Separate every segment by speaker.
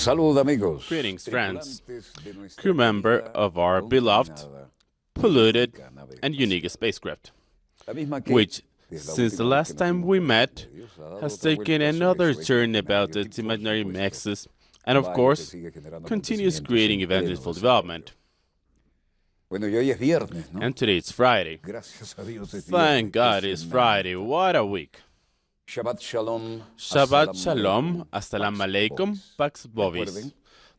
Speaker 1: Salud, amigos.
Speaker 2: Greetings, friends. Crew member of our beloved, polluted, and unique spacecraft, which, since the last time we met, has taken another journey about its imaginary nexus, and of course, continues creating evangelical development. And today it's Friday. Thank God it's Friday. What a week. Shabbat Shalom, Assalamu Alaikum, Pax Bovis.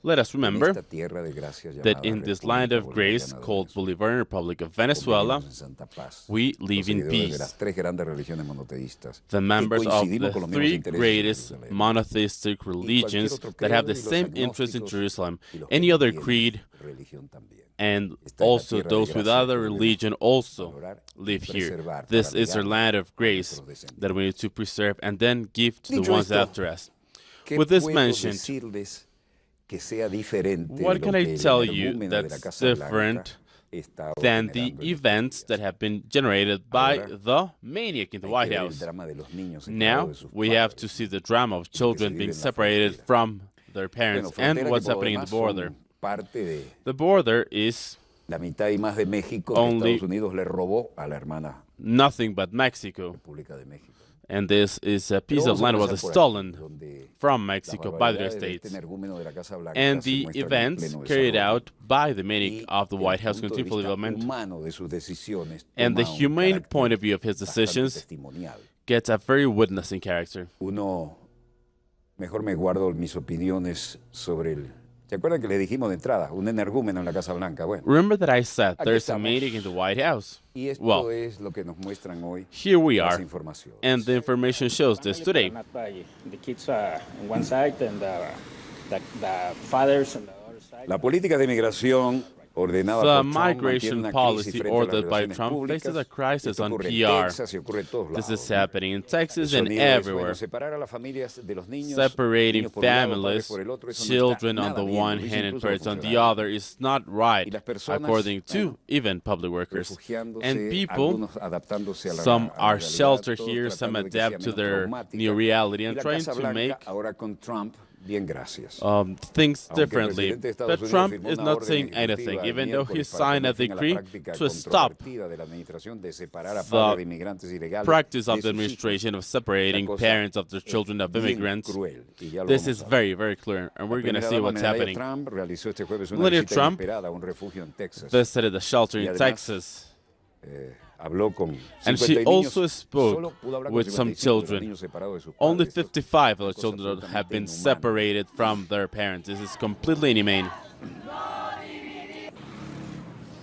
Speaker 2: Let us remember that in this land of grace called Bolivarian Republic of Venezuela, we live in peace. The members of the three greatest monotheistic religions that have the same interest in Jerusalem, any other creed, and also those with other religion also live here. This is our land of grace that we need to preserve and then give to the ones after us. With this mentioned, what can I tell you that's different than the events that have been generated by the maniac in the White House? Now we have to see the drama of children being separated from their parents and what's happening in the border. The border is only nothing but Mexico. And this is a piece of land that was stolen from Mexico by the United States. And the events carried out by the maniac of the White House Committee for Development and the humane point of view of his decisions gets a very witnessing character. Remember that I said there's a maniac in the White House? Well, here we are, and the information shows this today.
Speaker 3: The kids on one side and the fathers on the other side.
Speaker 1: La política de migración
Speaker 2: The migration policy ordered by Trump faces a crisis on PR. This is happening in Texas and everywhere. Separating families, children on the one hand and parents on the other is not right, according to even public workers. And people, some are sheltered here, some adapt to their new reality and trying to make things differently. But Trump is not saying anything, even though he signed a decree to stop the practice of the administration of separating parents of the children of immigrants. This is very, very clear, and we're going to see what's happening. Melania Trump visited a shelter in Texas. And she also spoke with some children. Only 55 of the children have been separated from their parents. This is completely inhumane.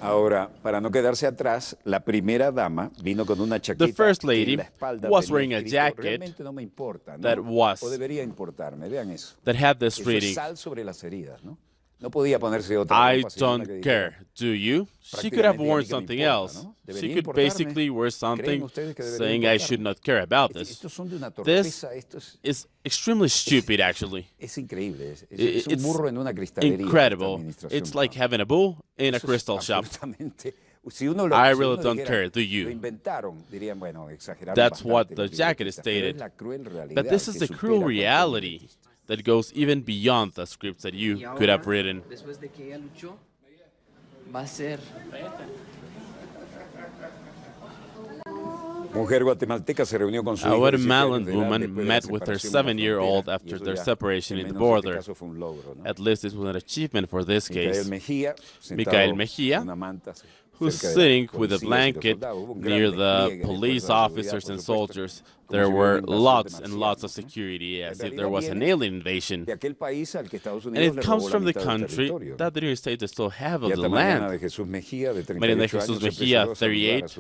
Speaker 1: The
Speaker 2: First Lady was wearing a jacket that had this reading, I don't care, do you? She could have worn something else. She could basically wear something saying I should not care about this. This is extremely stupid, actually. It's incredible. It's like having a bull in a crystal shop. I really don't care, do you? That's what the jacket stated. But this is the cruel reality that goes even beyond the scripts that you could have written. A Guatemalan woman met with her 7-year-old after their separation in the border. At least this was an achievement for this case. Miguel Mejia, who's sitting with a blanket near the police officers and soldiers. There were lots and lots of security, as if there was an alien invasion. And it comes from the country that the United States still have of the land. Maria de Jesus Mejia, 38,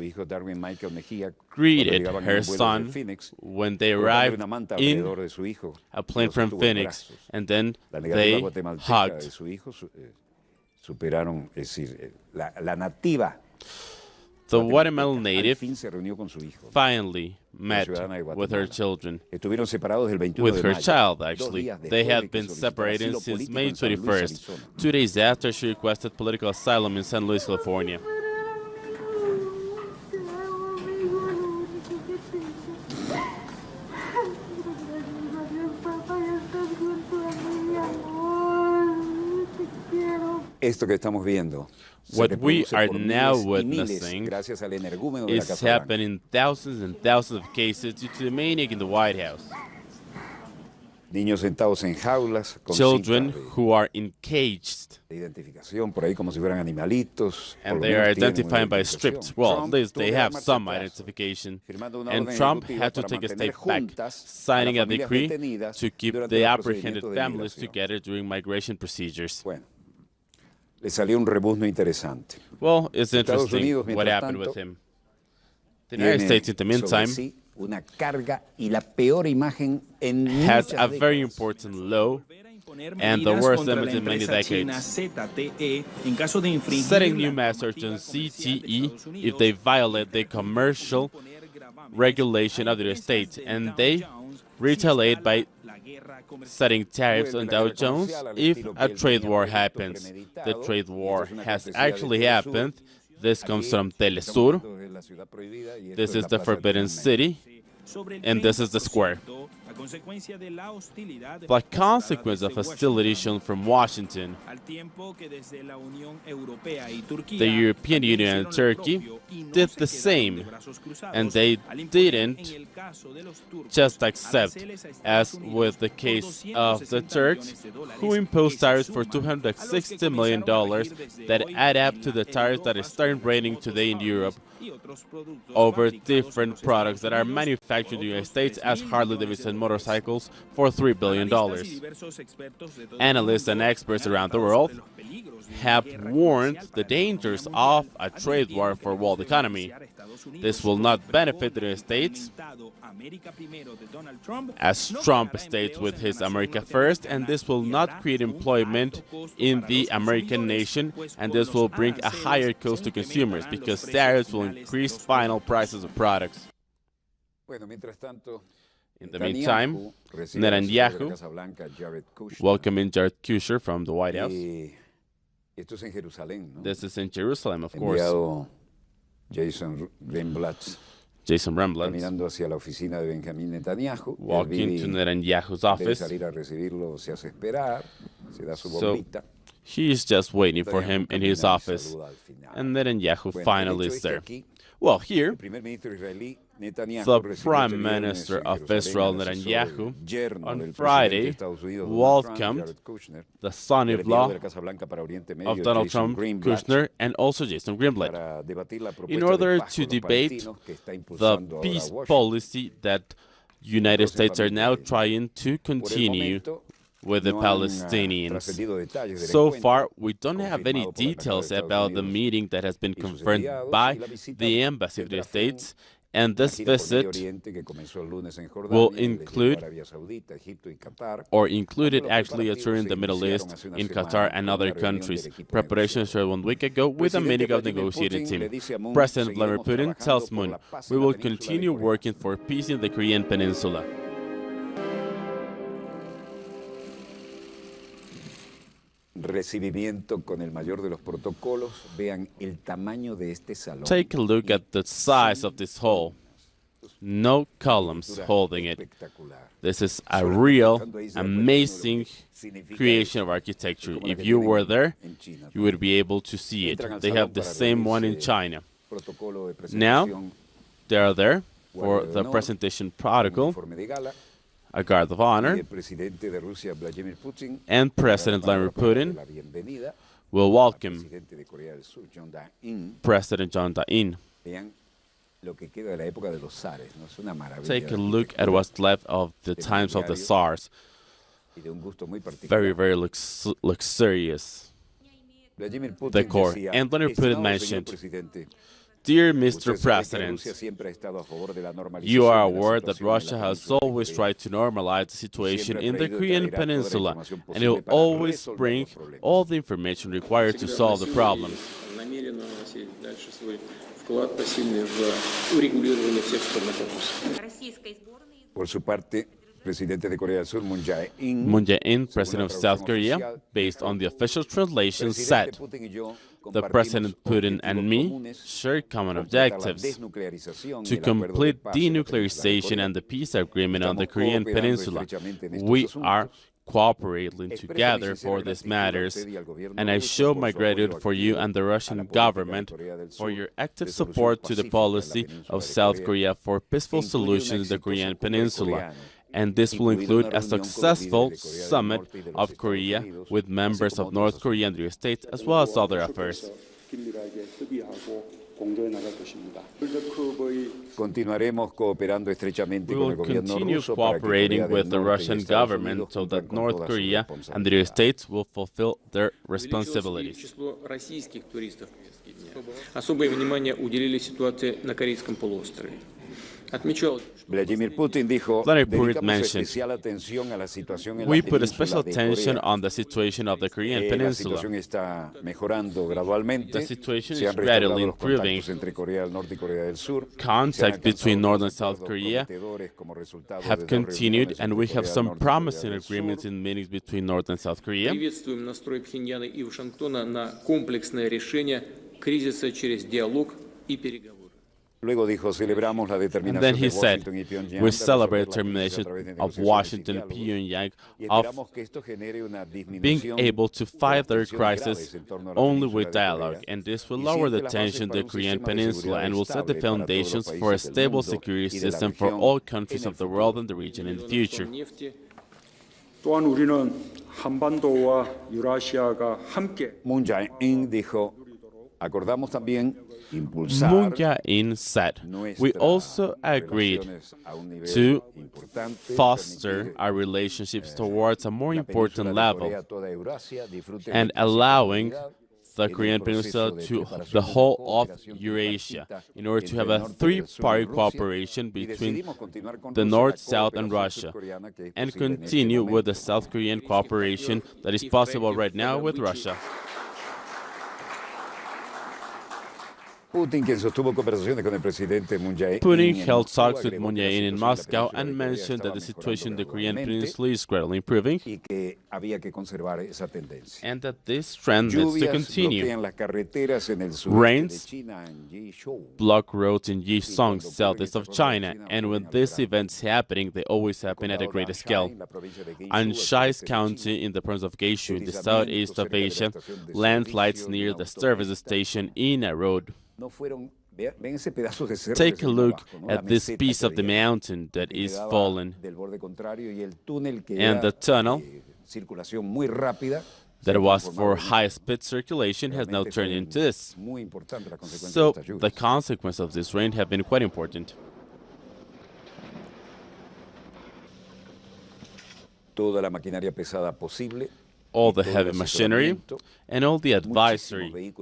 Speaker 2: greeted her son when they arrived in a plane from Phoenix, and then they hugged. The Guatemalan native finally met with her children, with her child, actually. They had been separated since May 21st, 2 days after she requested political asylum in San Luis, California.
Speaker 1: Esto que estamos viendo
Speaker 2: what we are now witnessing is happening in thousands and thousands of cases due to the maniac in the White House.
Speaker 1: Niños sentados en jaulas con
Speaker 2: Children
Speaker 1: cintas
Speaker 2: who are encaged,
Speaker 1: de identificación por ahí como si fueran animalitos. Por
Speaker 2: and
Speaker 1: lo
Speaker 2: they are
Speaker 1: menos tienen una
Speaker 2: identified by
Speaker 1: identificación.
Speaker 2: strips. Well, at
Speaker 1: Trump
Speaker 2: least they
Speaker 1: tuvo que
Speaker 2: have
Speaker 1: dar
Speaker 2: some
Speaker 1: marcha atrás,
Speaker 2: identification.
Speaker 1: firmando una
Speaker 2: And
Speaker 1: orden
Speaker 2: Trump
Speaker 1: ejecutiva
Speaker 2: had to
Speaker 1: para
Speaker 2: take a
Speaker 1: mantener
Speaker 2: step back,
Speaker 1: juntas
Speaker 2: signing
Speaker 1: a
Speaker 2: a
Speaker 1: las familias
Speaker 2: decree
Speaker 1: detenidas
Speaker 2: to keep
Speaker 1: durante
Speaker 2: the
Speaker 1: los
Speaker 2: apprehended
Speaker 1: procedimientos de
Speaker 2: families
Speaker 1: migración.
Speaker 2: together during migration procedures.
Speaker 1: Bueno, le salió un rebuzno interesante.
Speaker 2: Well, it's
Speaker 1: Estados
Speaker 2: interesting
Speaker 1: Unidos,
Speaker 2: what
Speaker 1: mientras
Speaker 2: happened
Speaker 1: tanto,
Speaker 2: with him. The United States, in the
Speaker 1: sobre
Speaker 2: meantime,
Speaker 1: sí una carga y la peor imagen en
Speaker 2: has
Speaker 1: muchas
Speaker 2: a very
Speaker 1: décadas.
Speaker 2: important low and the worst image in many decades, setting new measures on CTE if they violate the commercial regulation of the state, and they retaliate by setting tariffs on Dow Jones if a trade war happens. The trade war has actually happened. This comes from Telesur. This is the Forbidden City, and this is the square. The consequence of hostility shown from Washington, the European Union and Turkey did the same, and they didn't just accept, as with the case of the Turks, who imposed tariffs for $260 million that add up to the tariffs that start raining today in Europe over different products that are manufactured in the United States as Harley-Davidson motorcycles for $3 billion. Analysts and experts around the world have warned the dangers of a trade war for world economy. This will not benefit the United States, as Trump states with his America First, and this will not create employment in the American nation, and this will bring a higher cost to consumers because tariffs will increase final prices of products. In the meantime, Netanyahu welcoming Jared Kushner from the White House. This is in Jerusalem, of course.
Speaker 1: Jason Greenblatt caminando hacia la oficina de Benjamín Netanyahu.
Speaker 2: Walking to Netanyahu's office.
Speaker 1: Salir a recibirlo, se hace esperar, se da su bombita.
Speaker 2: He is just waiting for him in his office, and Netanyahu finally is there. Well, here, the Prime Minister of Israel, Netanyahu, on Friday welcomed the son-in-law of Donald Trump, Kushner, and also Jason Greenblatt, in order to debate the peace policy that United States are now trying to continue with the Palestinians. So far, we don't have any details about the meeting that has been confirmed by the Embassy of the States, and this visit will include, or included actually a tour in the Middle East, in Qatar and other countries. Preparations started 1 week ago with a meeting of the negotiating team. President Vladimir Putin tells Moon, "We will continue working for peace in the Korean Peninsula."
Speaker 1: Recibimiento con el mayor de los protocolos. Vean el tamaño de este salón.
Speaker 2: Take a look at the size of this hall. No columns holding it. This is a real, amazing creation of architecture. If you were there, you would be able to see it. They have the same one in China. Now, they are there for the presentation protocol, a guard of honor, and President Vladimir Putin will welcome President John Dain. Take a look at what's left of the times of the Tsars. Very, very luxurious decor. And Vladimir Putin mentioned, "Dear Mr. President, you are aware that Russia has always tried to normalize the situation in the Korean Peninsula, and it will always bring all the information required to solve the problems."
Speaker 1: Por su parte, presidente de Corea del Sur, Moon
Speaker 2: Jae-in, president of South Korea, based on the official translation, said, "The President Putin and me share common objectives to complete denuclearization and the peace agreement on the Korean Peninsula. We are cooperating together for these matters, and I show my gratitude for you and the Russian government for your active support to the policy of South Korea for peaceful solutions in the Korean Peninsula. And this will include a successful summit of Korea with members of North Korea and the United States, as well as other affairs. We will continue cooperating with the Russian government so that North Korea and the United States will fulfill their responsibilities.
Speaker 1: Vladimir Putin
Speaker 2: mentioned, we put a special attention on the situation of the Korean Peninsula. The situation is gradually improving. Contact between North and South Korea have continued, and we have some promising agreements in meetings between North and South Korea. And then he said, we celebrate the determination of Washington and Pyongyang of being able to fight their crisis only with dialogue, and this will lower the tension in the Korean Peninsula and will set the foundations for a stable security system for all countries of the world and the region in the future.
Speaker 1: Moon Jae-in dijo, acordamos también
Speaker 2: Moon Jae-in said, we also agreed to foster our relationships towards a more important level and allowing the Korean Peninsula to the whole of Eurasia in order to have a three-party cooperation between the North, South, and Russia, and continue with the South Korean cooperation that is possible right now with Russia.
Speaker 1: Putin
Speaker 2: held talks with Moon Jae-in in Moscow and mentioned that the situation in the Korean Peninsula is gradually improving and that this trend needs to continue. Rains block roads in Yisong, southeast of China, and when these events happening, they always happen at a greater scale. In Shais County in the province of Geishu, in the southeast of Asia, landslides near the service station in a road. Take a look at this piece of the mountain that is fallen, and the tunnel that was for high-speed circulation has now turned into this. So the consequences of this rain have been quite important. All the heavy machinery and all the advisory.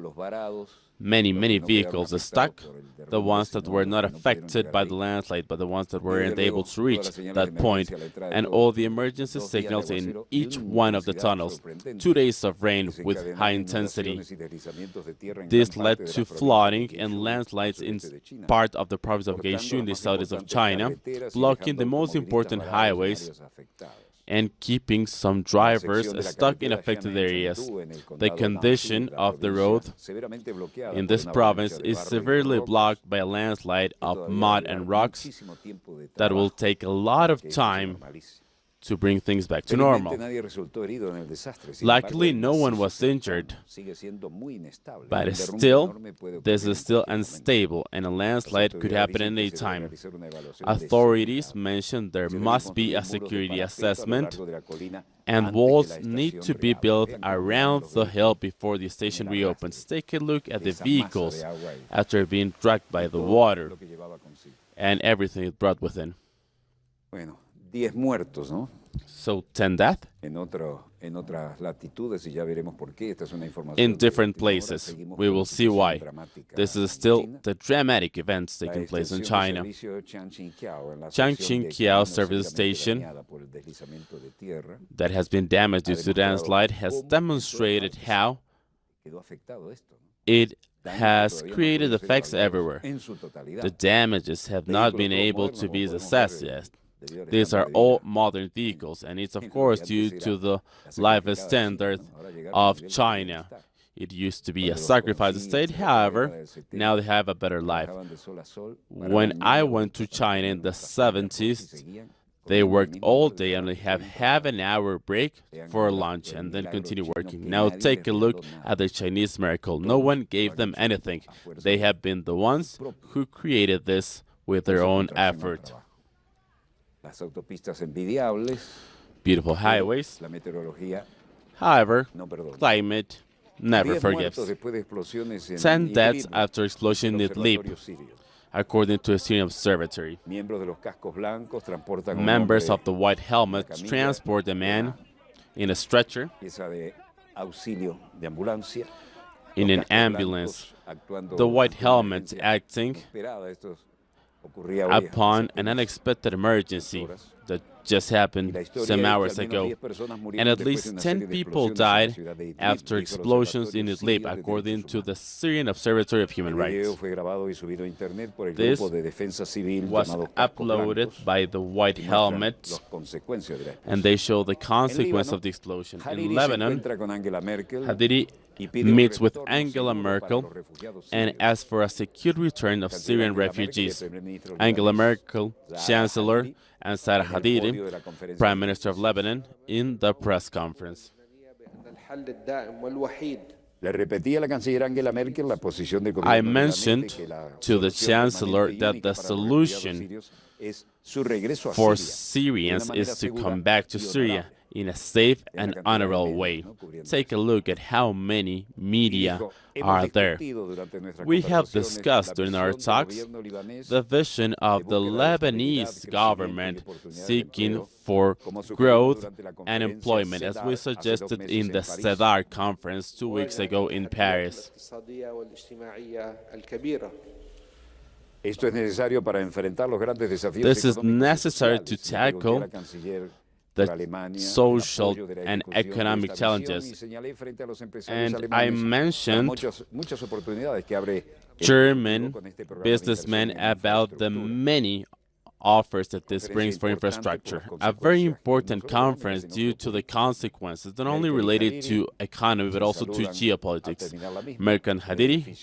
Speaker 2: Many vehicles are stuck, the ones that were not affected by the landslide, but the ones that weren't able to reach that point, and all the emergency signals in each one of the tunnels. 2 days of rain with high intensity. This led to flooding and landslides in part of the province of Geishu in the southeast of China, blocking the most important highways and keeping some drivers stuck in affected areas. The condition of the road in this province is severely blocked by a landslide of mud and rocks that will take a lot of time to bring things back to normal. Luckily, no one was injured, but still, this is still unstable, and a landslide could happen at any time. Authorities mentioned there must be a security assessment, and walls need to be built around the hill before the station reopens. Take a look at the vehicles after being dragged by the water and everything it brought within.
Speaker 1: 10 muertos, ¿no?
Speaker 2: So 10 deaths in different places. We will see why. This is still the dramatic events taking place in China. Changqing-Kiao service station that has been damaged due to the landslide has demonstrated how it has created effects everywhere. The damages have not been able to be assessed yet. These are all modern vehicles, and it's of course due to the life standard of China. It used to be a sacrifice state, however, now they have a better life. When I went to China in the 70s, They worked all day and only have half an hour break for lunch and then continue working. Now take a look at the Chinese miracle. No one gave them anything. They have been the ones who created this with their own effort. Beautiful highways. However, climate never forgives. 10 deaths after explosion in Idlib, according to a Syrian observatory. Members of the white helmets transport a man in a stretcher in an ambulance. The white helmets acting upon an unexpected emergency that just happened some hours ago, and at least 10 people died after explosions in Idlib, according to the Syrian Observatory of Human Rights. This was uploaded by the White Helmets, and they show the consequence of the explosion. In Lebanon, Hadidi meets with Angela Merkel and asks for a secure return of Syrian refugees. Angela Merkel, Chancellor, and Sarah Hadidi, Prime Minister of Lebanon, in the press conference. I mentioned to the Chancellor that the solution for Syrians is to come back to Syria in a safe and honorable way. Take a look at how many media are there. We have discussed during our talks the vision of the Lebanese government seeking for growth and employment, as we suggested in the CEDAR conference 2 weeks ago in Paris. This is necessary to tackle the social and economic challenges. And I mentioned German businessmen about the many offers that this brings for infrastructure. A very important conference due to the consequences, not only related to economy, but also to geopolitics. Merkel and Hadidi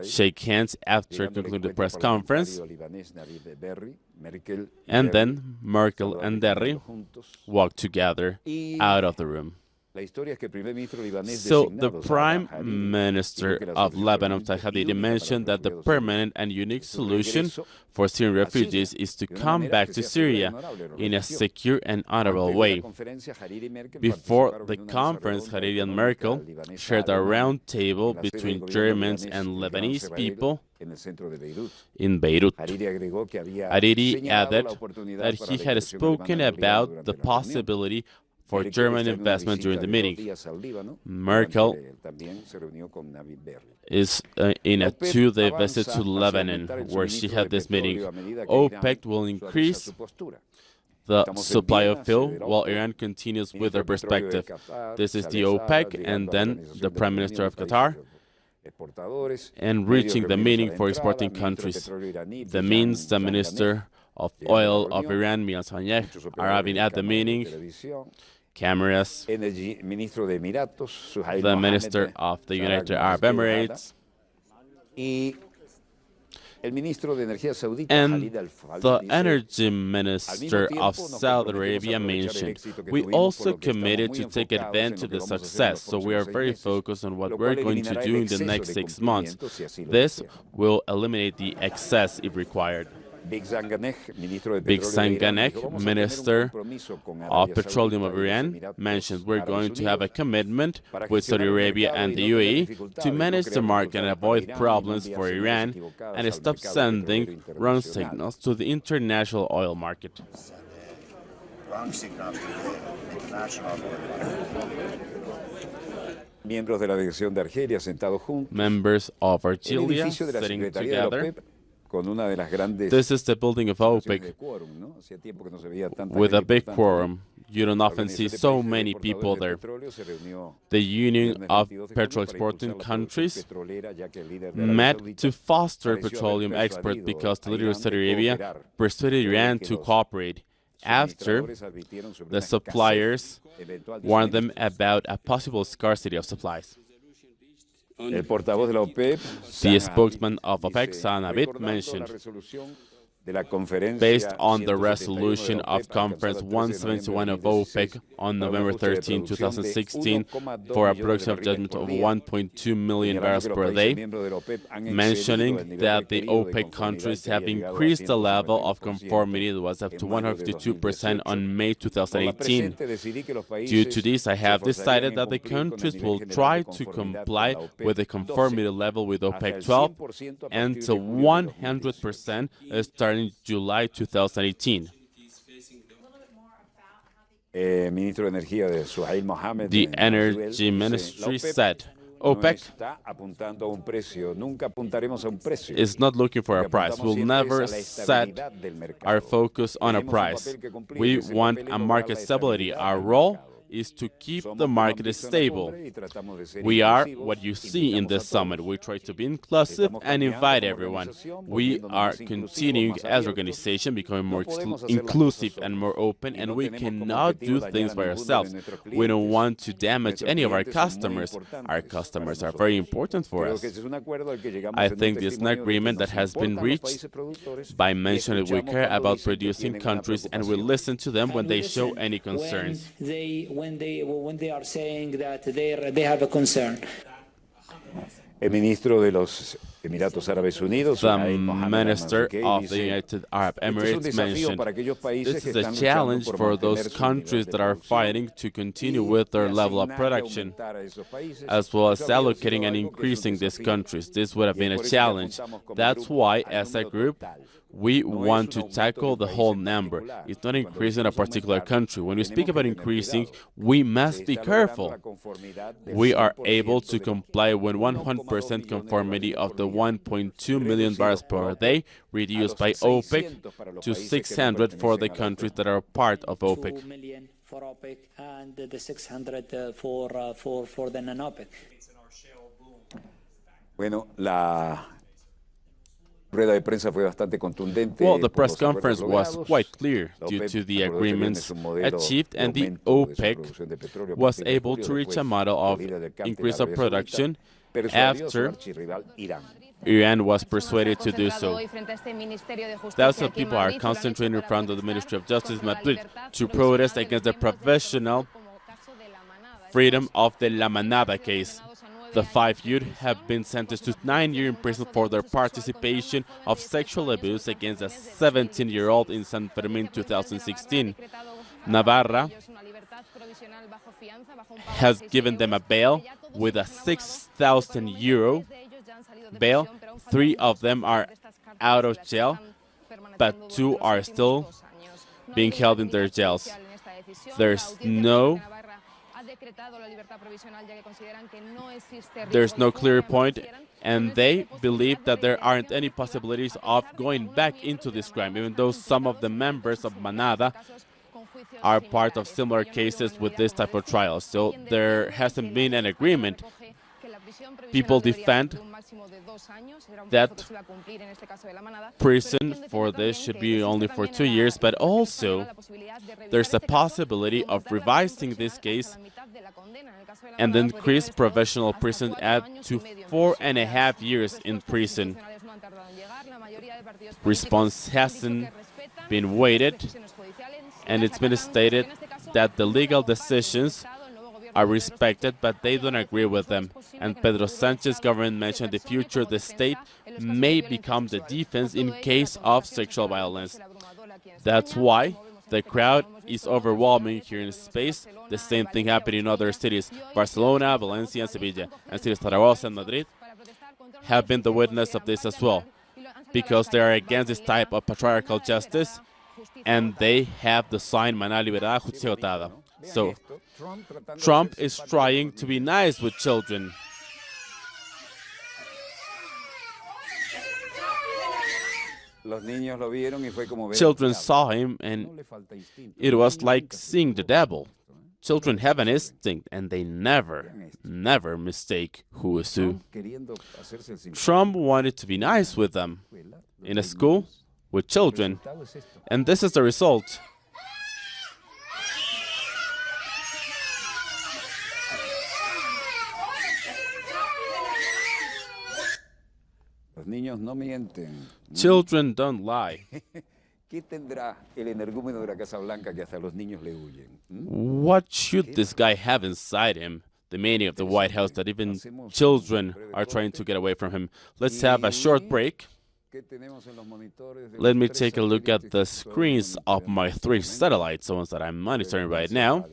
Speaker 2: shake hands after concluding the press conference, and then Merkel and Derry walk together out of the room. So the Prime Minister of Lebanon, Hadidi, mentioned that the permanent and unique solution for Syrian refugees is to come back to Syria in a secure and honorable way. Before the conference, Hadidi and Merkel shared a round table between Germans and Lebanese people in Beirut. Hadidi added that he had spoken about the possibility for German investment during the meeting. Merkel is in a two-day visit to Lebanon, where she had this meeting. OPEC will increase the supply of fuel while Iran continues with their perspective. This is the OPEC, and then the Prime Minister of Qatar, and reaching the meeting for exporting countries. The means the Minister of Oil of Iran, Nentanyahu, are having at the meeting. Cameras, the Minister of the United Arab Emirates, and the Energy Minister of Saudi Arabia mentioned. We also committed to take advantage of the success, so we are very focused on what we're going to do in the next 6 months. This will eliminate the excess if required. Big Sanganeh, Minister of Petroleum of Iran, mentioned we're going to have a commitment with Saudi Arabia and the UAE to manage the market and avoid problems for Iran and stop sending wrong signals to the international oil market. Members of Algeria sitting together. This is the building of OPEC with a big quorum. You don't often see so many people there. The Union of Petrol Exporting Countries met to foster petroleum export because the leader of Saudi Arabia persuaded Iran to cooperate after the suppliers warned them about a possible scarcity of supplies. The spokesman of OPEC, Sanabit, mentioned based on the resolution of Conference 171 of OPEC on November 13, 2016, for a production of judgment of 1.2 million barrels per day, mentioning that the OPEC countries have increased the level of conformity that was up to 152% on May 2018. Due to this, I have decided that the countries will try to comply with the conformity level with OPEC 12 until 100% starting July 2018. The Energy Ministry said, OPEC is not looking for a price. We'll never set our focus on a price. We want a market stability. Our role is to keep the market stable. We are what you see in this summit. We try to be inclusive and invite everyone. We are continuing as an organization, becoming more inclusive and more open, and we cannot do things by ourselves. We don't want to damage any of our customers. Our customers are very important for us. I think this is an agreement that has been reached by mentioning we care about producing countries and we listen to them when they show any concerns.
Speaker 4: When they are saying that they have a concern.
Speaker 1: The Minister
Speaker 2: of the United Arab Emirates mentioned this is a challenge for those countries that are fighting to continue with their level of production, as well as allocating and increasing these countries. This would have been a challenge. That's why, as a group, we want to tackle the whole number. It's not increasing a particular country. When we speak about increasing, we must be careful. We are able to comply with 100% conformity of the 1.2 million barrels per day, reduced by OPEC to 600 for the countries that are part of OPEC.
Speaker 4: 2 million for OPEC and the 600 for the non-OPEC.
Speaker 1: Well,
Speaker 2: the press conference was quite clear due to the agreements achieved, and the OPEC was able to reach a model of increase of production after Iran was persuaded to do so. Thousands of people are concentrating in front of the Ministry of Justice in Madrid to protest against the provisional freedom of the La Manada case. The 5 youth have been sentenced to 9 years in prison for their participation of sexual abuse against a 17-year-old in San Fermín 2016. Navarra has given them a bail with a 6,000 euro bail. 3 of them are out of jail, but 2 are still being held in their jails. There's no clear point, and they believe that there aren't any possibilities of going back into this crime, even though some of the members of Manada are part of similar cases with this type of trials. So there hasn't been an agreement. People defend that prison for this should be only for 2 years, but also there's a possibility of revising this case and increase provisional prison to 4.5 years in prison. Response hasn't been waited, and it's been stated that the legal decisions are respected, but they don't agree with them. And Pedro Sanchez's government mentioned in the future the state may become the defense in case of sexual violence. That's why the crowd is overwhelming here in space. The same thing happened in other cities. Barcelona, Valencia, and Sevilla, and cities Zaragoza and Madrid have been the witness of this as well, because they are against this type of patriarchal justice, and they have the sign Maná Liberada Justicia Votada. So Trump is trying to be nice with children. Children saw him, and it was like seeing the devil. Children have an instinct, and they never mistake who is who. Trump wanted to be nice with them in a school with children, and this is the result.
Speaker 1: Los niños no mienten.
Speaker 2: Children don't lie.
Speaker 1: ¿Qué tendrá el energúmeno de la Casa Blanca que hasta los niños le huyen?
Speaker 2: What should this guy have inside him, the mania of the White House, that even children are trying to get away from him? Let's have a short break. Let me take a look at the screens of my 3 satellites, the ones that I'm monitoring right now.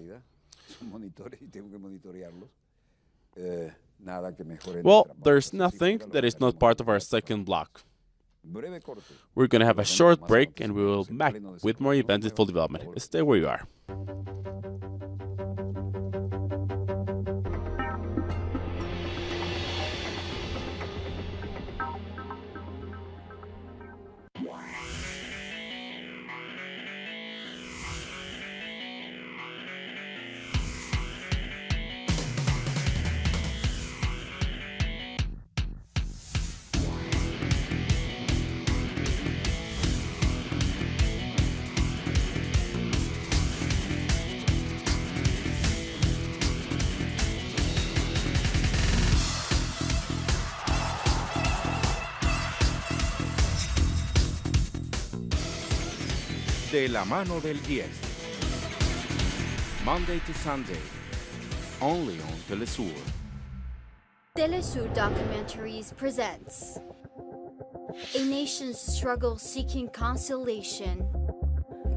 Speaker 2: Well, there's nothing that is not part of our second block. We're going to have a short break, and we will be back with more events in full development. Stay where you are.
Speaker 5: De la mano del 10. Monday to Sunday. Only on Telesur.
Speaker 6: Telesur Documentaries presents A Nation's Struggle Seeking Conciliation.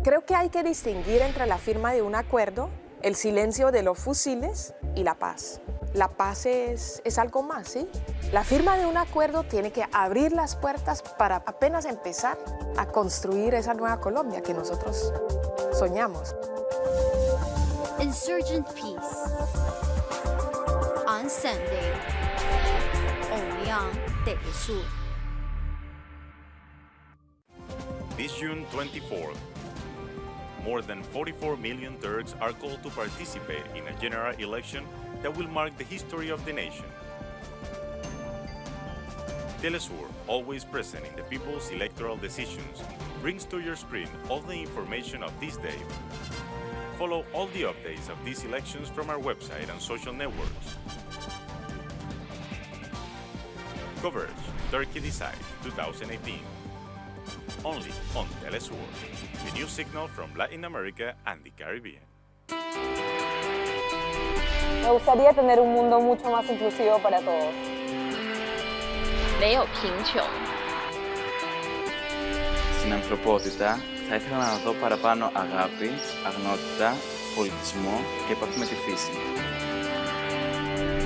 Speaker 7: Creo que hay que distinguir entre la firma de un acuerdo, el silencio de los fusiles y la paz. La paz es algo más, ¿sí? La firma de un acuerdo tiene que abrir las puertas para apenas empezar a construir esa nueva Colombia que nosotros soñamos.
Speaker 6: Insurgent Peace. On Sunday. Only on Telesur.
Speaker 8: This June 24th, more than 44 million Turks are called to participate in a general election that will mark the history of the nation. Telesur, always present in the people's electoral decisions, brings to your screen all the information of this day. Follow all the updates of these elections from our website and social networks. Coverage, Turkey Decides 2018. Only on Telesur, the news signal from Latin America and the Caribbean.
Speaker 9: Me gustaría tener un mundo mucho más inclusivo para todos.
Speaker 10: 没有贫穷.
Speaker 11: Στην ανθρωπότητα θα ήθελα να δω παραπάνω αγάπη, αγνότητα, πολιτισμό και επαφή με τη φύση.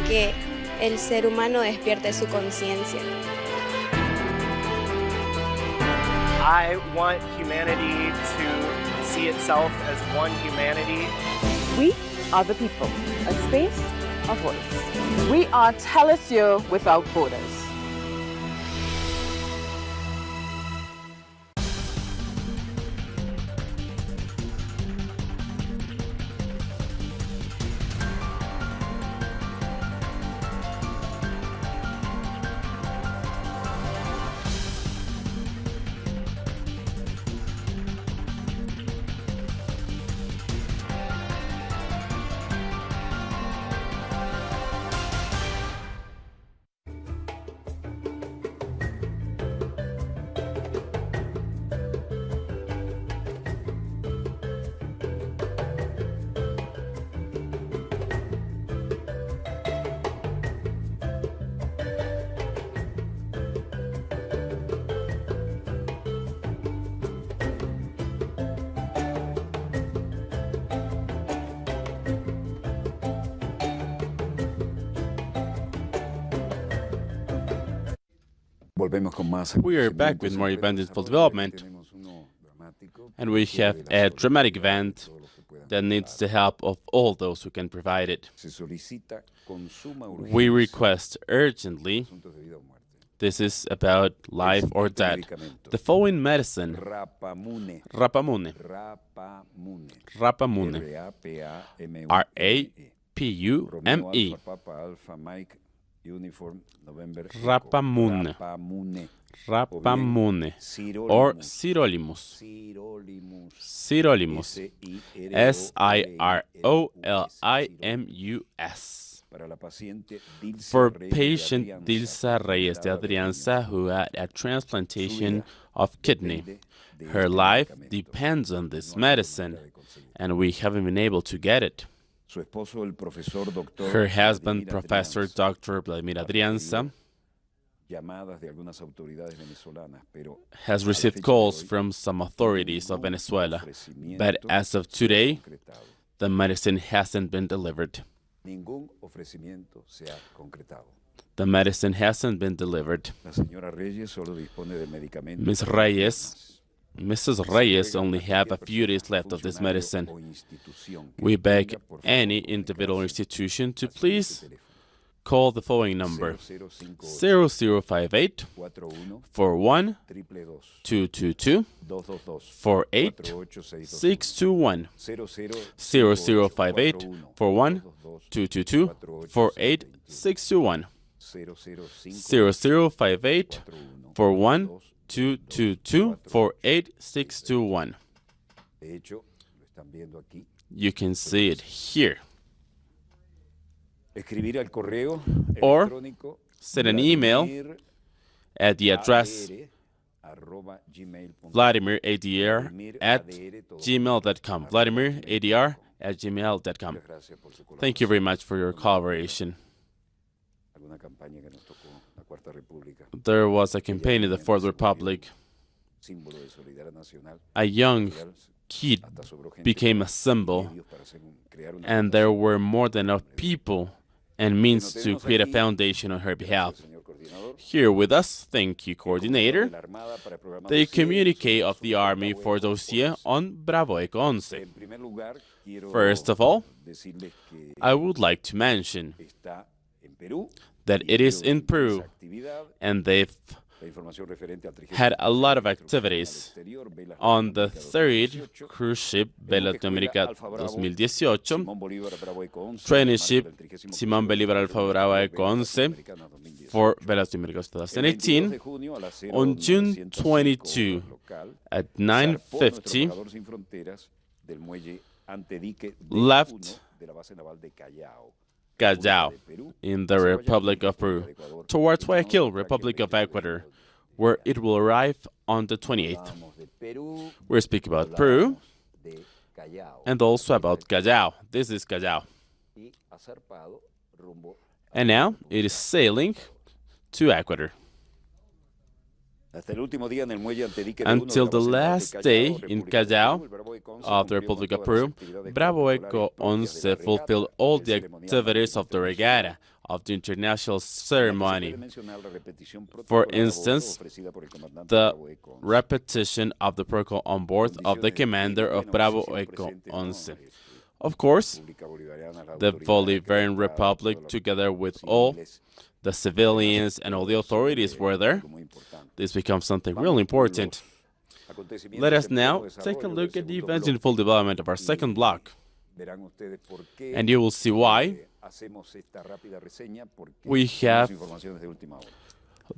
Speaker 12: Que el ser humano despierte su conciencia.
Speaker 13: I want humanity to see itself as one humanity.
Speaker 14: We are the people, a space, a voice. We are Telesur without borders.
Speaker 2: We are back with more events in full development, and we have a dramatic event that needs the help of all those who can provide it. We request urgently, this is about life or death, the following medicine, Rapamune, R-A-P-U-M-E, Rapamune, or Sirolimus, S-I-R-O-L-I-M-U-S, For patient Dilsa Reyes de Adrianza, who had a transplantation of kidney. Her life depends on this medicine, and we haven't been able to get it. Her husband, Professor Dr. Vladimir Adrianza, has received calls from some authorities of Venezuela, but as of today, the medicine hasn't been delivered. The medicine hasn't been delivered. Mrs. Reyes only have a few days left of this medicine. We beg any individual institution to please call the following number: 0058 41 222 48 621. 0058 41 222 48 621. 0058 41 222 48 621. You can see it here. Or send an email at the address VladimirADR@gmail.com. VladimirADR@gmail.com. Thank you very much for your collaboration. There was a campaign in the Fourth Republic. A young kid became a symbol, and there were more than enough people and means to create a foundation on her behalf. Here with us, thank you, Coordinator, the communique of the Army for Dossier on Bravo Eco 11. First of all, I would like to mention that it is in Peru, and they've had a lot of activities. On the third cruise ship, Vela Latinoamérica 2018, training ship Simón Bolívar Alfa Bravo Eco 11 for Vela Latinoamérica 2018, on June 22 at 9:50, left Callao in the Republic of Peru towards Guayaquil, Republic of Ecuador, where it will arrive on the 28th. We're speaking about Peru and also about Callao. This is Callao. And now it is sailing to Ecuador. Until the last day in Callao of the Republic of Peru, Bravo Eco 11 fulfilled all the activities of the regatta, of the international ceremony. For instance, the repetition of the protocol on board of the commander of Bravo Eco 11. Of course, the Bolivarian Republic, together with all the civilians and all the authorities, were there. This becomes something really important. Let us now take a look at the events in full development of our second block. And you will see why we have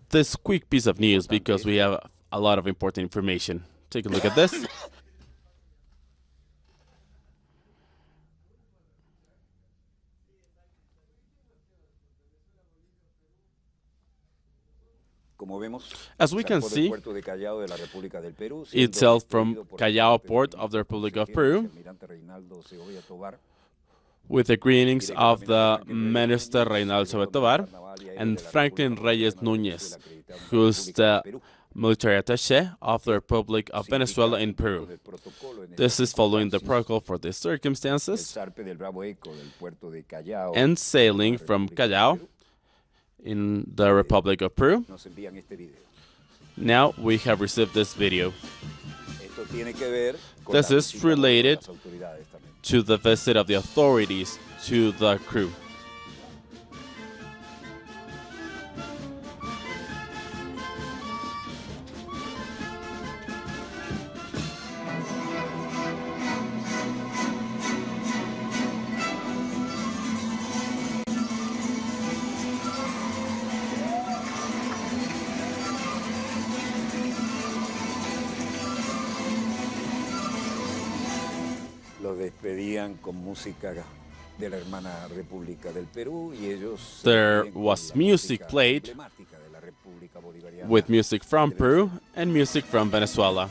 Speaker 2: this quick piece of news, because we have a lot of important information. Take a look at this. As we can see, it's sailed from Callao port of the Republic of Peru with the greetings of the Minister Reinaldo Tovar and Franklin Reyes Núñez, who's the military attaché of the Republic of Venezuela in Peru. This is following the protocol for these circumstances and sailing from Callao in the Republic of Peru. Now we have received this video. This is related to the visit of the authorities to the crew.
Speaker 1: Los despedían con música
Speaker 2: There was music played with music from Peru and music from Venezuela.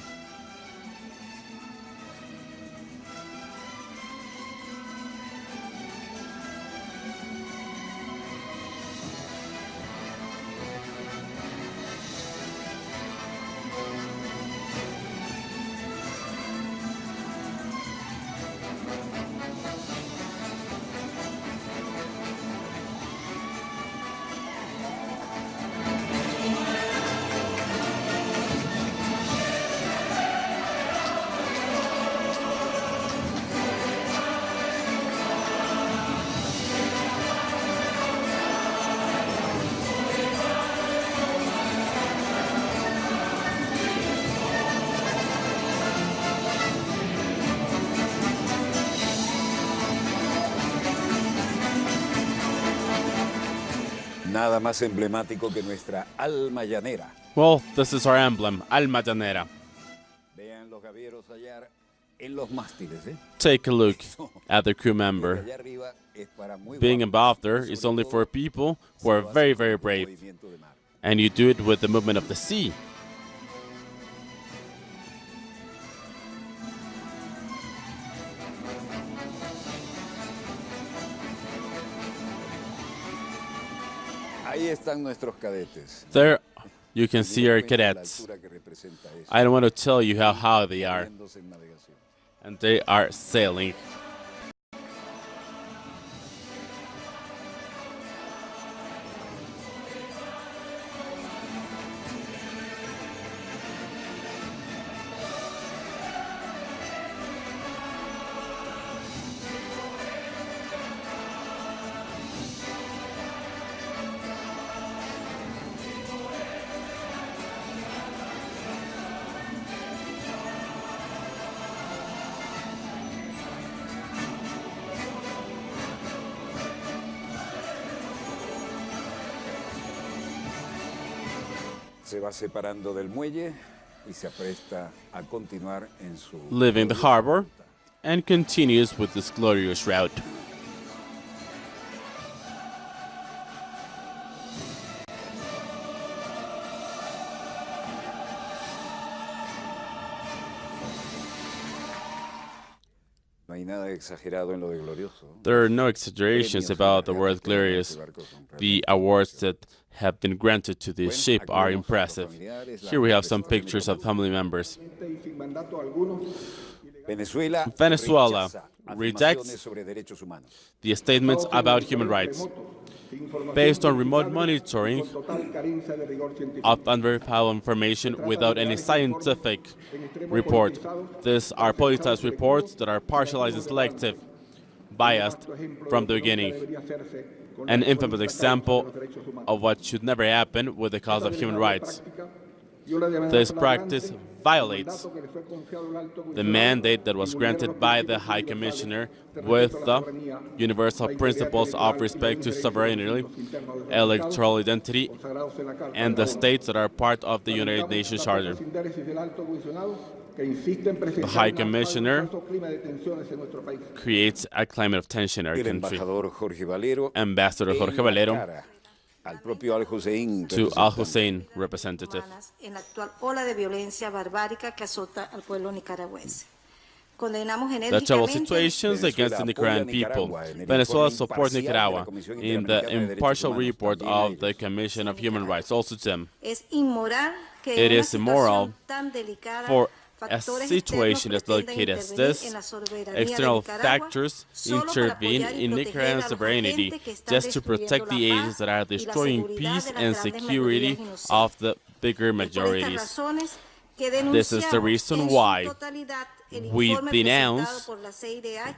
Speaker 1: Nada más emblemático que nuestra alma llanera.
Speaker 2: Well, this is our emblem, alma llanera.
Speaker 1: Vean los gavieros allá en los mástiles, ¿eh?
Speaker 2: Take a look at the crew member. Being above there is only for people who are very, very brave. And you do it with the movement of the sea.
Speaker 1: Ahí están nuestros cadetes.
Speaker 2: There you can see our cadets. I don't want to tell you how high they are. And they are sailing.
Speaker 1: Se va separando del muelle y se apresta a continuar en su
Speaker 2: leaving the harbor and continues with this glorious route.
Speaker 1: No hay nada exagerado en lo de glorioso.
Speaker 2: There are no exaggerations about the word glorious. The awards that have been granted to this ship are impressive. Here we have some pictures of family members. Venezuela rejects the statements about human rights based on remote monitoring of unverifiable information without any scientific report. These are politicized reports that are partialized and selective, biased from the beginning. An infamous example of what should never happen with the cause of human rights. This practice violates the mandate that was granted by the High Commissioner with the universal principles of respect to sovereignty, electoral identity, and the states that are part of the United Nations Charter. The High Commissioner creates a climate of tension in our country. Ambassador Jorge Valero to Al Hussein representative.
Speaker 15: En la actual ola de violencia barbárica que azota al pueblo nicaragüense.
Speaker 2: The trouble situations against the Nicaraguan people. Venezuela supports Nicaragua in the impartial report of the Commission of Human Rights. Also, Tim, it is immoral for a situation as delicate as this, external factors intervene in Nicaraguan sovereignty just to protect the agents that are destroying peace and security of the bigger majorities. This is the reason why we denounce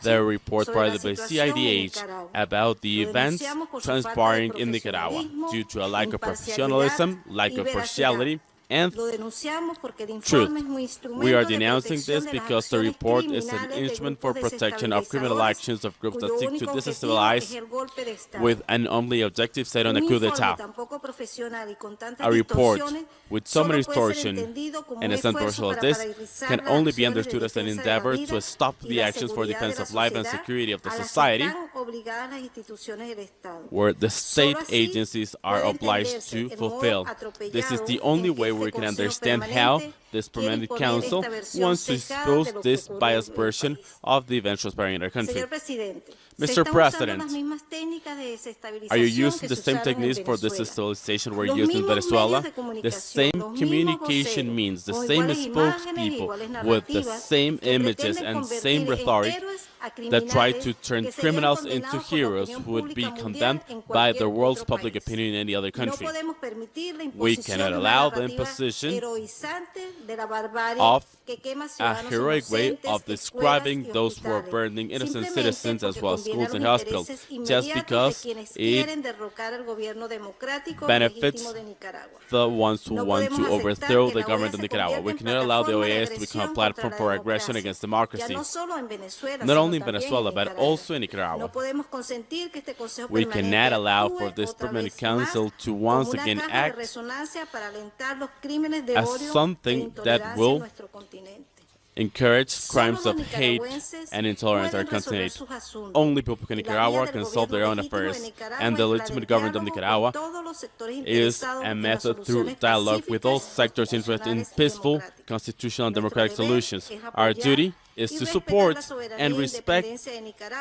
Speaker 2: the report by the CIDH about the events transpiring in Nicaragua due to a lack of professionalism, lack of partiality, and truth. We are denouncing this because the report is an instrument for protection of criminal actions of groups that seek to destabilize with an only objective set on a coup d'etat. A report with so many distortion and as unprofessional as this can only be understood as an endeavor to stop the actions for defense of life and security of the society where the state agencies are obliged to fulfill. This is the only way we can understand how this permanent council wants to expose this biased version of the eventual sparring in our country. Mr. President, are you using the same techniques for destabilization we're using in Venezuela? The same communication means, the same spokespeople with the same images and same rhetoric that try to turn criminals into heroes who would be condemned by the world's public opinion in any other country. We cannot allow the imposition of a heroic way of describing those who are burning innocent citizens as well as schools and hospitals, just because it benefits the ones who want to overthrow the government of Nicaragua. We cannot allow the OAS to become a platform for aggression against democracy. Not only in Venezuela, but also in Nicaragua. We cannot allow for this permanent council to once again act as something that will encourage crimes of hate and intolerance in our continent. Only people in Nicaragua can solve their own affairs, and the legitimate government of Nicaragua is a method through dialogue with all sectors interested in peaceful, constitutional, and democratic solutions. Our duty is to support and respect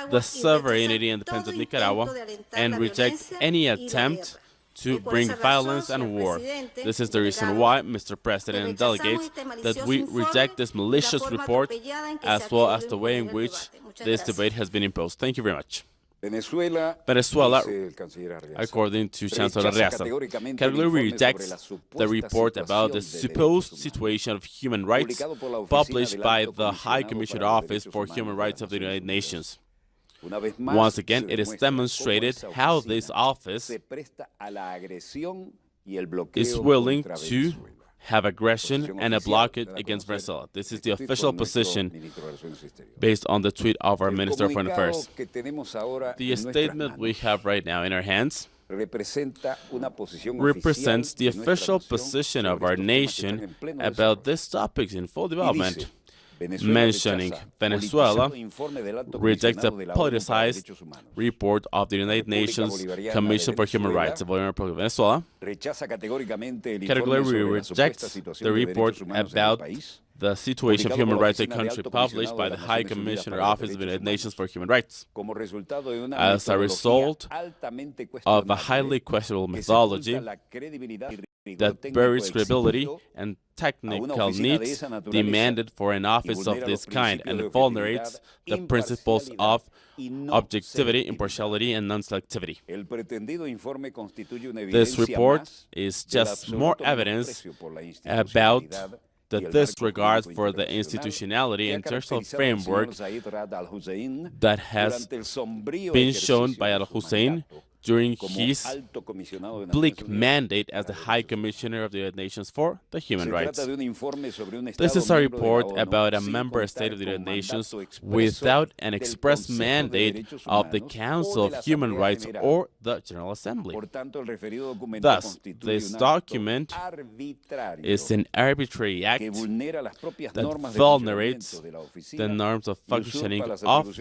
Speaker 2: the sovereignty and independence of Nicaragua and reject any attempt to bring violence and war. This is the reason why, Mr. President and delegates, that we reject this malicious report as well as the way in which this debate has been imposed. Thank you very much. Venezuela, according to Chancellor Arriaza, categorically rejects the report about the supposed situation of human rights published by the High Commissioner Office for Human Rights of the United Nations. Once again, it is demonstrated how this office is willing to have aggression and a blockade against Venezuela. This is the official position based on the tweet of our Minister of Foreign Affairs. The statement we have right now in our hands represents the official position of our nation about these topics in full development. Mentioning Venezuela rejects the politicized report of the United Nations Commission for Human Rights of the Republic of Venezuela. Categorically rejects the report about the situation of human rights in the country published by the High Commissioner Office of the United Nations for Human Rights. As a result of a highly questionable methodology that buries credibility and technical needs demanded for an office of this kind and vulnerates the principles of objectivity, impartiality, and non-selectivity. This report is just more evidence about the disregard for the institutionality and international framework that has been shown by Al-Hussein during his bleak mandate as the High Commissioner of the United Nations for the Human Rights. This is a report about a member state of the United Nations without an express mandate of the Council of Human Rights or the General Assembly. Thus, this document is an arbitrary act that vulnerates the norms of functioning of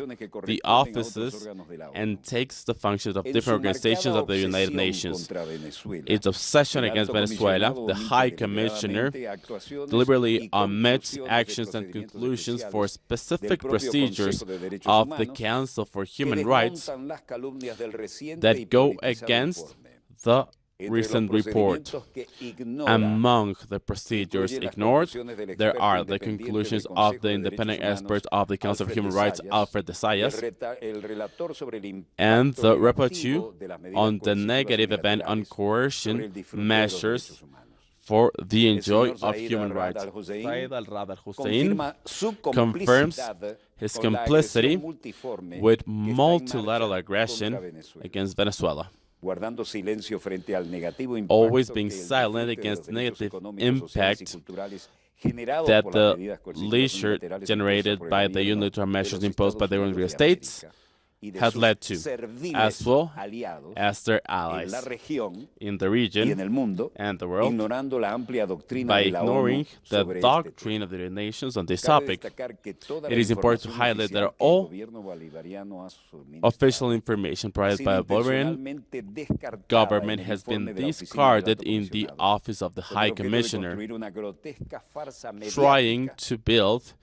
Speaker 2: the offices and takes the functions of different organizations of the United Nations. Its obsession against Venezuela, the High Commissioner deliberately omits actions and conclusions for specific procedures of the Council for Human Rights that go against the recent report. Among the procedures ignored, there are the conclusions of the independent experts of the Council of Human Rights, Alfred de Zayas, and the rapporteur on the negative event on coercion measures for the enjoyment of human rights. Saeed al-Hussein confirms his complicity with multilateral aggression against Venezuela, always being silent against the negative impact that the leisure generated by the unilateral measures imposed by the United States had led to, as well as their allies in the region and the world, by ignoring the doctrine of the United Nations on this topic. It is important to highlight that all official information provided by the Bolivarian government has been discarded in the Office of the High Commissioner, trying to build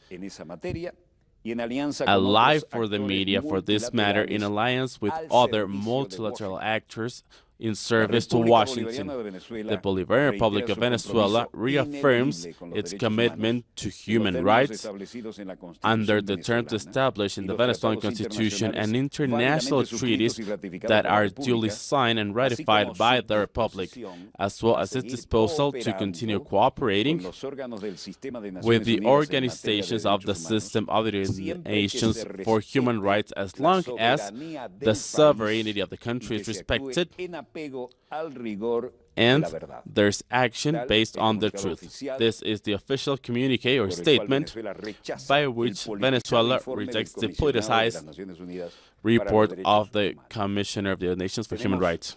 Speaker 2: a lie for the media for this matter in alliance with other multilateral actors in service to Washington. The Bolivarian Republic of Venezuela reaffirms its commitment to human rights under the terms established in the Venezuelan Constitution and international treaties that are duly signed and ratified by the Republic, as well as its disposal to continue cooperating with the organizations of the system of the United Nations for human rights as long as the sovereignty of the country is respected and there's action based on the truth. This is the official communique or statement by which Venezuela rejects the politicized report of the Commissioner of the United Nations for Human Rights.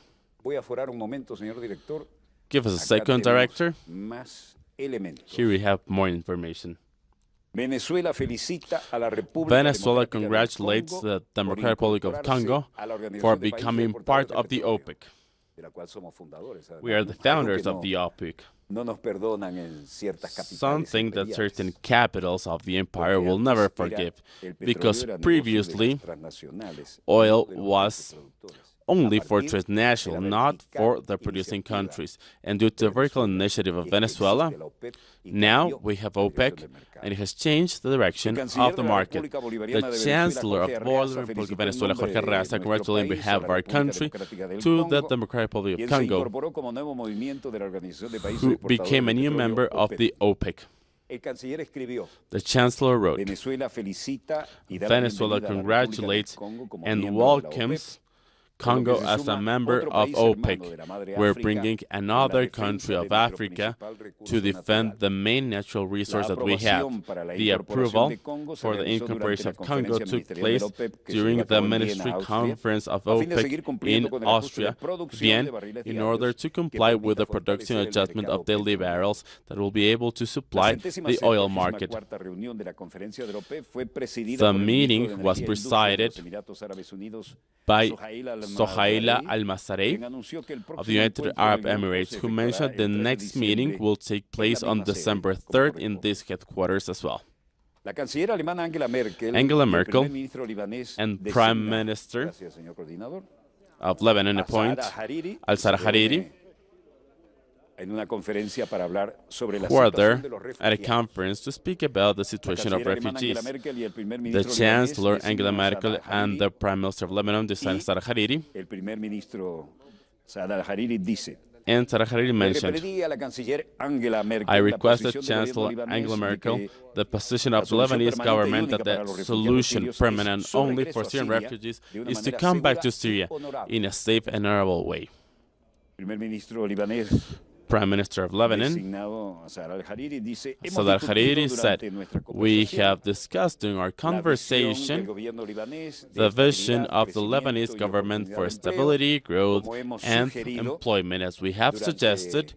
Speaker 2: Give us a second, Director. Here we have more information. Venezuela congratulates the Democratic Republic of Congo for becoming part of the OPEC. We are the founders of the OPEC. Something that certain capitals of the empire will never forgive, because previously oil was only for transnational, not for the producing countries. And due to the vertical initiative of Venezuela, now we have OPEC, and it has changed the direction of the market. The Chancellor of the Republic of Venezuela, Jorge Arreaza, congratulating on behalf of our country to the Democratic Republic of Congo, who became a new member of the OPEC. The Chancellor wrote, Venezuela congratulates and welcomes Congo as a member of OPEC. We're bringing another country of Africa to defend the main natural resource that we have. The approval for the incorporation of Congo took place during the Ministry Conference of OPEC in Austria, Vienna, in order to comply with the production adjustment of daily barrels that will be able to supply the oil market. The meeting was presided by Sohaila Al-Masarey of the United Arab Emirates, who mentioned the next meeting will take place on December 3rd in this headquarters as well. Angela Merkel and Prime Minister of Lebanon appoint Al-Sarah who are there at a conference to speak about the situation of refugees. The Chancellor, Angela Merkel, and the Prime Minister of Lebanon, Sarah Hariri, and Sarah Hariri mentioned, I requested Chancellor Angela Merkel the position of the Lebanese government that the solution permanent only for Syrian refugees is to come back to Syria in a safe and honorable way. Prime Minister of Lebanon, Saad al-Hariri, said, we have discussed during our conversation the vision of the Lebanese government for stability, growth, and employment, as we have suggested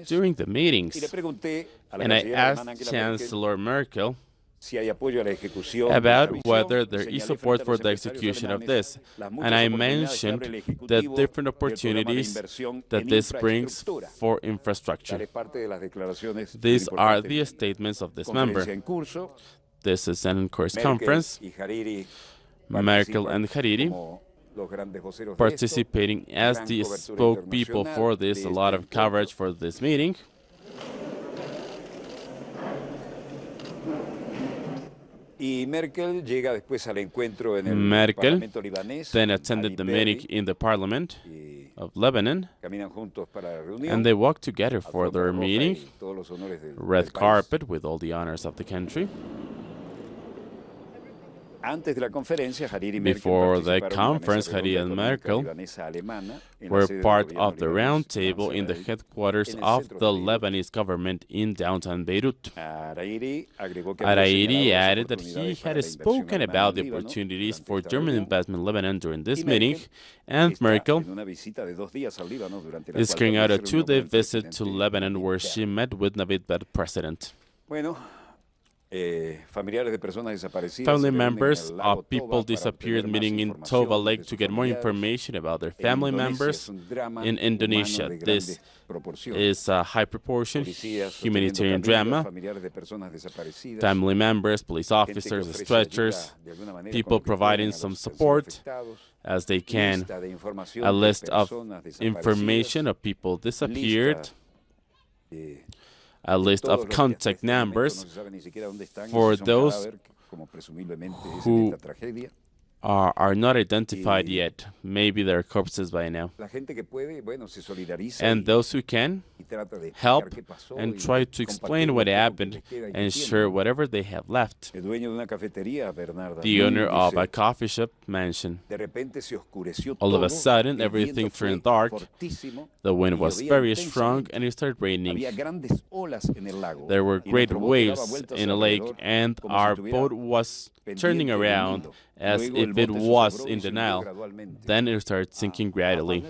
Speaker 2: during the meetings. And I asked Chancellor Merkel about whether there is support for the execution of this. And I mentioned the different opportunities that this brings for infrastructure. These are the statements of this member. This is an in-course conference. Merkel and Hariri participating as the spokespeople for this, a lot of coverage for this meeting. Merkel then attended the meeting in the parliament of Lebanon, and they walked together for their meeting, red carpet with all the honors of the country. Before the conference, Hariri and Merkel were part of the roundtable in the headquarters of the Lebanese government in downtown Beirut. Hariri added that he had spoken about the opportunities for German investment in Lebanon during this meeting, and Merkel is carrying out a 2-day visit to Lebanon where she met with Navid Berri president. Family members of people disappeared meeting in Toba Lake to get more information about their family members in Indonesia. This is a high proportion humanitarian drama. Family members, police officers, stretchers, people providing some support as they can. A list of information of people disappeared. A list of contact numbers for those who are not identified yet. Maybe they're corpses by now. And those who can, help and try to explain what happened and share whatever they have left. The owner of a coffee shop mentioned, all of a sudden, everything turned dark. The wind was very strong and it started raining. There were great waves in the lake and our boat was turning around as if it was in the Nile. Then it started sinking gradually.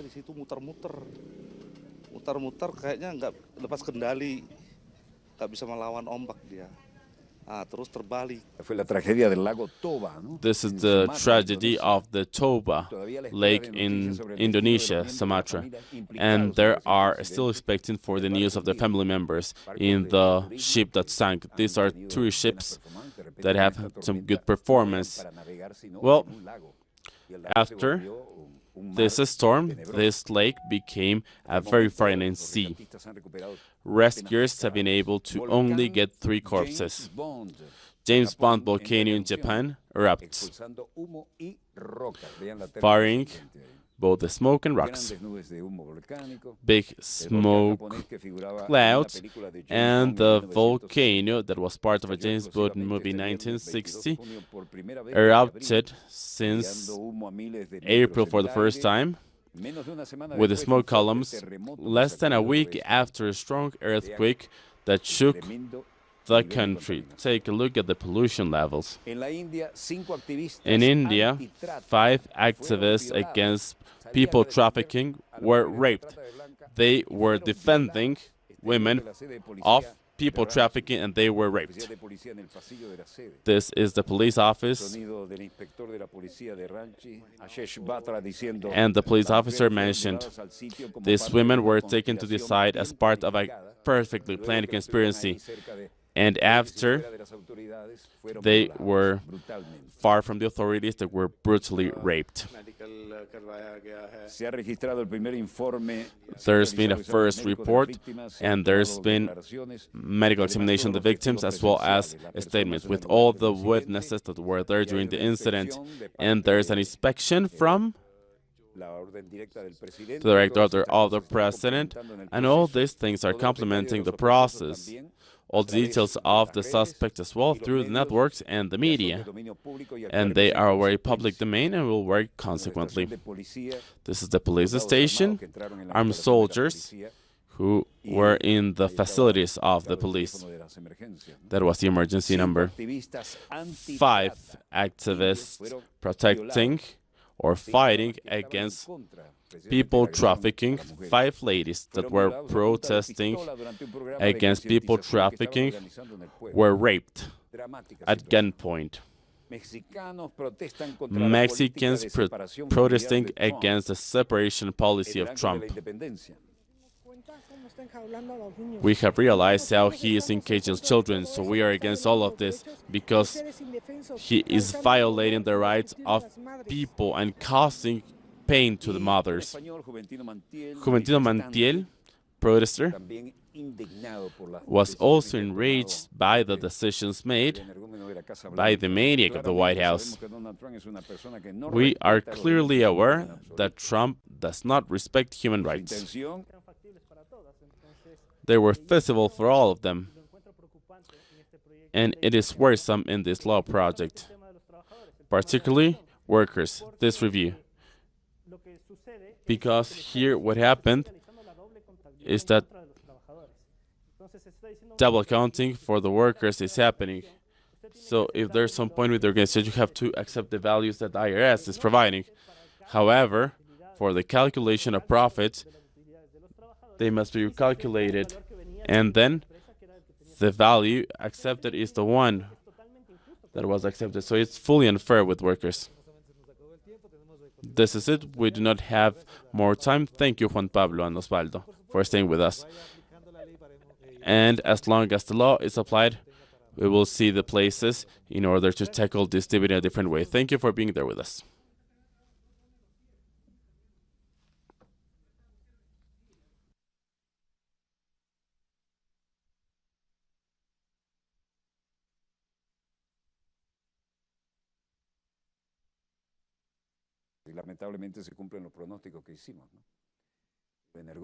Speaker 16: Mutar-mutar kayaknya nggak lepas kendali, nggak bisa melawan ombak dia. Terus terbalik.
Speaker 2: This is the tragedy of the Toba Lake in Indonesia, Sumatra. And there are still expecting for the news of the family members in the ship that sank. These are 3 ships that have some good performance. Well, after this storm, this lake became a very frightening sea. Rescuers have been able to only get 3 corpses. James Bond volcano in Japan erupts, firing both the smoke and rocks. Big smoke clouds, and the volcano that was part of a James Bond movie 1960 erupted since April for the first time, with the smoke columns less than a week after a strong earthquake that shook the country. Take a look at the pollution levels. In India, 5 activists against people trafficking were raped. They were defending women of people trafficking and they were raped. This is the police office, and the police officer mentioned these women were taken to the site as part of a perfectly planned conspiracy, and after they were far from the authorities, they were brutally raped. There's been a first report, and there's been medical examination of the victims as well as statements with all the witnesses that were there during the incident. And there's an inspection from the director of the president, and all these things are complementing the process. All the details of the suspect as well through the networks and the media. And they are very public domain and will work consequently. This is the police station, armed soldiers who were in the facilities of the police. That was the emergency number. 5 activists protecting or fighting against people trafficking. 5 ladies that were protesting against people trafficking were raped at gunpoint. Mexicans protesting against the separation policy of Trump. We have realized how he is engaging children, so we are against all of this because he is violating the rights of people and causing pain to the mothers. Juventino Mantiel, protester, was also enraged by the decisions made by the maniac of the White House. We are clearly aware that Trump does not respect human rights. They were feasible for all of them, and it is worrisome in this law project. particularly workers, this review. Because here what happened is that double accounting for the workers is happening. So if there's some point with the organization, you have to accept the values that the IRS is providing. However, for the calculation of profits, they must be recalculated, and then the value accepted is the one that was accepted. So it's fully unfair with workers. This is it. We do not have more time. Thank you, Juan Pablo and Osvaldo, for staying with us. And as long as the law is applied, we will see the places in order to tackle this debate in a different way. Thank you for being there with us.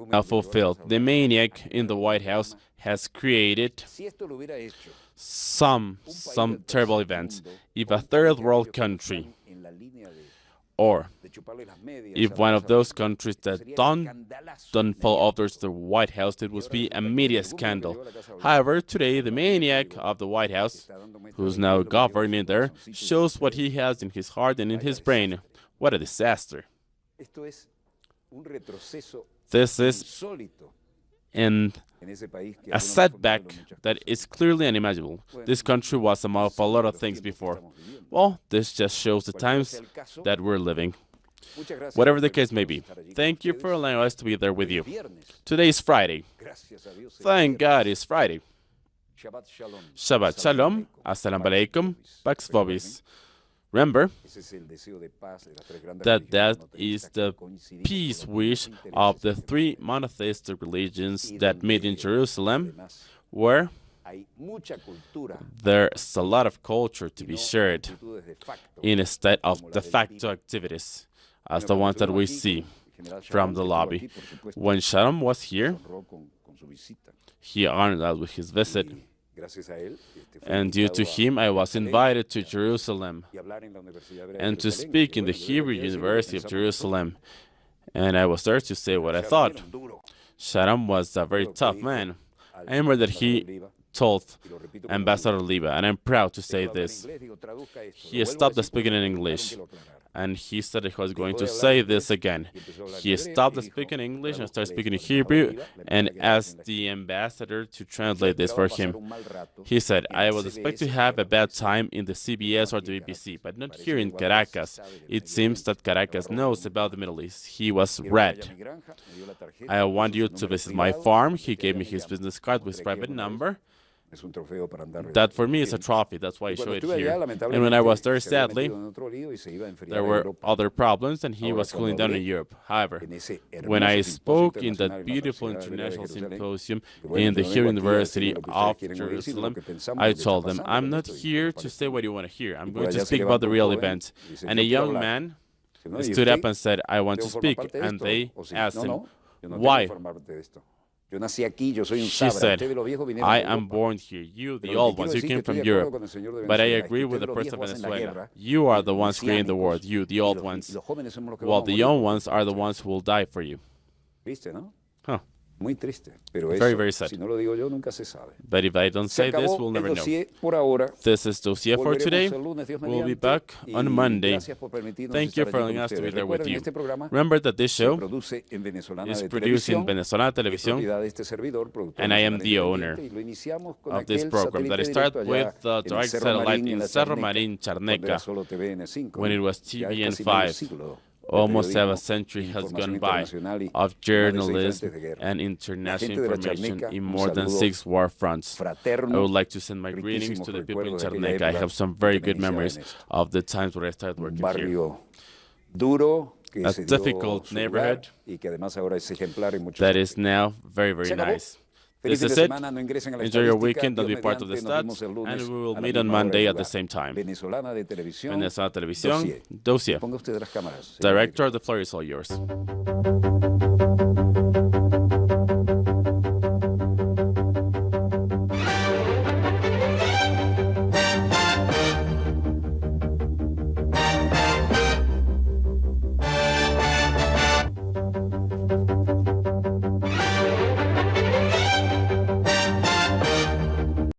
Speaker 2: Now fulfilled. The maniac in the White House has created some terrible events. If a third world country, or if one of those countries that don't follow orders to the White House, it would be a media scandal. However, today the maniac of the White House, who's now governing there, shows what he has in his heart and in his brain. What a disaster. This is a setback that is clearly unimaginable. This country was a model of a lot of things before. Well, this just shows the times that we're living. Whatever the case may be, thank you for allowing us to be there with you. Today is Friday. Thank God it's Friday. Shabbat Shalom, Assalamu Alaikum, Pax Vobis. Remember that is the peace wish of the three monotheistic religions that meet in Jerusalem, where there's a lot of culture to be shared instead of de facto activities, as the ones that we see from the lobby. When Sharon was here, he honored us with his visit. And due to him, I was invited to Jerusalem and to speak in the Hebrew University of Jerusalem. And I was there to say what I thought. Sharam was a very tough man. I remember that he told Ambassador Oliva, and I'm proud to say this, he stopped speaking in English. And he said he was going to say this again. He stopped speaking English and started speaking in Hebrew and asked the ambassador to translate this for him. He said, I would expect to have a bad time in the CBS or the BBC, but not here in Caracas. It seems that Caracas knows about the Middle East. He was red. I want you to visit my farm. He gave me his business card with his private number. That for me is a trophy. That's why I show it here. And when I was there, sadly, there were other problems, and he was cooling down in Europe. However, when I spoke in that beautiful international symposium in the Hebrew University of Jerusalem, I told them, I'm not here to say what you want to hear. I'm going to speak about the real event. And a young man stood up and said, I want to speak. And they asked him, why? She said, I am born here. You, the old ones, you came from Europe. But I agree with the person of Venezuela. You are the ones creating the world, you, the old ones. While the young ones are the ones who will die for you. Huh. Very, very sad. But if I don't say this, we'll never know. This is Dossier for today. We'll be back on Monday. Thank you for allowing us to be there with you. Remember that this show is produced in Venezolana Televisión, and I am the owner of this program that started with the direct satellite in Cerro Marin, Charneca, when it was TVN5. Almost a century has gone by of journalism and international information in more than 6 war fronts. I would like to send my greetings to the people in Charneca. I have some very good memories of the times when I started working here. A difficult neighborhood that is now very, very nice. This is it. Enjoy your weekend. Don't be part of the stats. And we will meet on Monday at the same time. Venezolana Televisión, Dossier. Director, the floor is all yours.